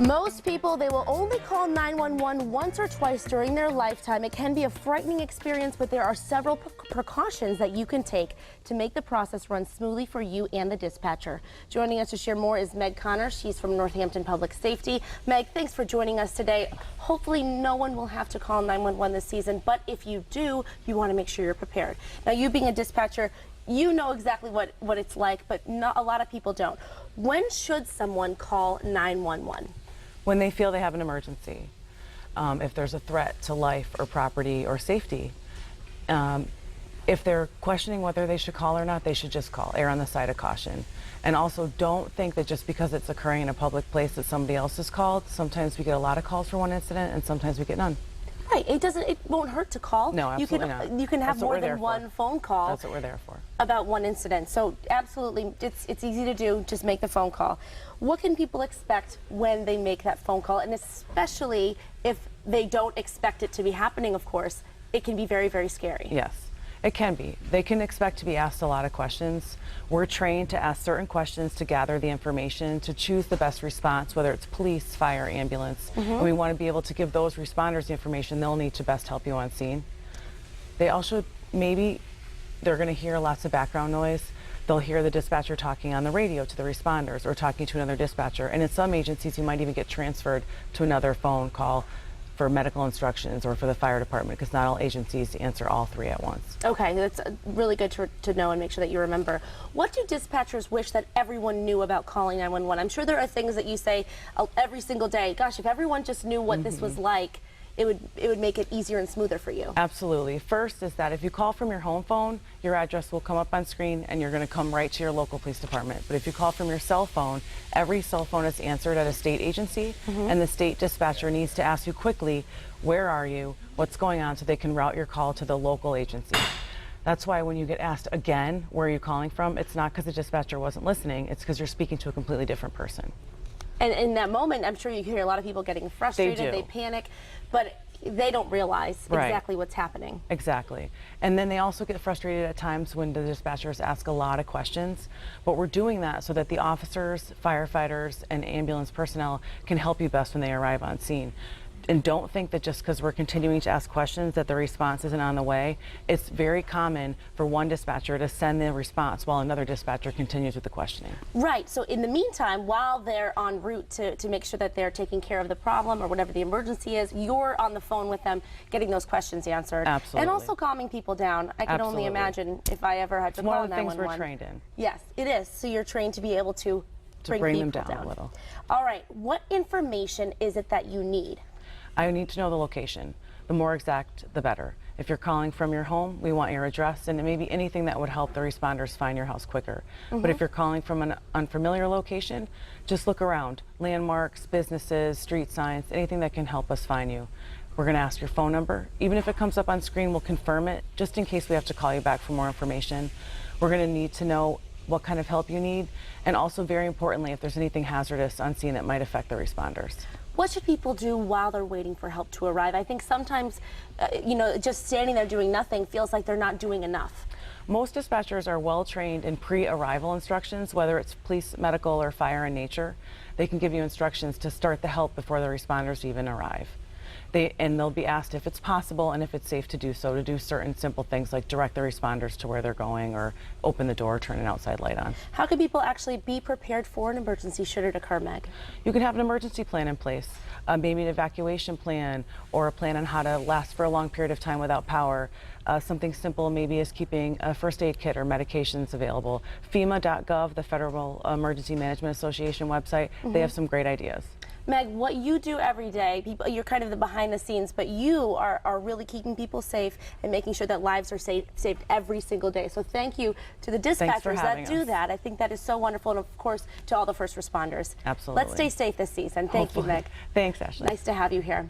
Most people, they will only call 911 once or twice during their lifetime. It can be a frightening experience, but there are several precautions that you can take to make the process run smoothly for you and the dispatcher. Joining us to share more is Meg Connor. She's from Northampton Public Safety. Meg, thanks for joining us today. Hopefully no one will have to call 911 this season, but if you do, you want to make sure you're prepared. Now, you being a dispatcher, you know exactly what it's like, but not a lot of people don't. When should someone call 911? When they feel they have an emergency, if there's a threat to life or property or safety. If they're questioning whether they should call or not, they should just call, err on the side of caution. And also don't think that just because it's occurring in a public place that somebody else is called. Sometimes we get a lot of calls for one incident and sometimes we get none. Right, it won't hurt to call. No, absolutely not. You can have more than one phone call. That's what we're there for. About one incident. So absolutely, it's easy to do. Just make the phone call. What can people expect when they make that phone call? And especially if they don't expect it to be happening, of course, it can be very, very scary. Yes. It can be. They can expect to be asked a lot of questions. We're trained to ask certain questions to gather the information, to choose the best response, whether it's police, fire, ambulance. And we want to be able to give those responders the information they'll need to best help you on scene. They also, maybe they're going to hear lots of background noise. They'll hear the dispatcher talking on the radio to the responders or talking to another dispatcher. And in some agencies, you might even get transferred to another phone call for medical instructions or for the fire department, because not all agencies answer all three at once. Okay, that's really good to know and make sure that you remember. What do dispatchers wish that everyone knew about calling 911? I'm sure there are things that you say every single day. Gosh, if everyone just knew what this was like, it would make it easier and smoother for you. Absolutely. First is that if you call from your home phone, your address will come up on screen and you're going to come right to your local police department. But if you call from your cell phone, every cell phone is answered at a state agency, and the state dispatcher needs to ask you quickly, where are you, what's going on, so they can route your call to the local agency. That's why when you get asked again, where are you calling from, it's not because the dispatcher wasn't listening, it's because you're speaking to a completely different person. And in that moment, I'm sure you hear a lot of people getting frustrated, they panic, but they don't realize exactly what's happening. Exactly. And then they also get frustrated at times when the dispatchers ask a lot of questions. But we're doing that so that the officers, firefighters, and ambulance personnel can help you best when they arrive on scene. And don't think that just because we're continuing to ask questions that the response isn't on the way. It's very common for one dispatcher to send the response while another dispatcher continues with the questioning. Right. So in the meantime, while they're en route to make sure that they're taking care of the problem or whatever the emergency is, you're on the phone with them getting those questions answered. Absolutely. And also calming people down. I can only imagine if I ever had to call 911. It's one of the things we're trained in. Yes, it is. So you're trained to be able to bring them people down a little. All right. What information is it that you need? I need to know the location. The more exact, the better. If you're calling from your home, we want your address and maybe anything that would help the responders find your house quicker. But if you're calling from an unfamiliar location, just look around. Landmarks, businesses, street signs, anything that can help us find you. We're going to ask your phone number. Even if it comes up on screen, we'll confirm it, just in case we have to call you back for more information. We're going to need to know what kind of help you need, and also, very importantly, if there's anything hazardous on scene that might affect the responders. What should people do while they're waiting for help to arrive? I think sometimes, just standing there doing nothing feels like they're not doing enough. Most dispatchers are well trained in pre-arrival instructions, whether it's police, medical, or fire and nature. They can give you instructions to start the help before the responders even arrive. And they'll be asked if it's possible and if it's safe to do so, to do certain simple things like direct the responders to where they're going or open the door, turn an outside light on. How can people actually be prepared for an emergency should it occur, Meg? You can have an emergency plan in place, maybe an evacuation plan or a plan on how to last for a long period of time without power. Something simple maybe is keeping a first aid kit or medications available. FEMA.gov, the Federal Emergency Management Association website, they have some great ideas. Meg, what you do every day, you're kind of the behind the scenes, but you are really keeping people safe and making sure that lives are saved every single day. So thank you to the dispatchers that do that. I think that is so wonderful, and of course to all the first responders. Absolutely. Let's stay safe this season. Thank you, Meg. Thanks, Ashley. Nice to have you here.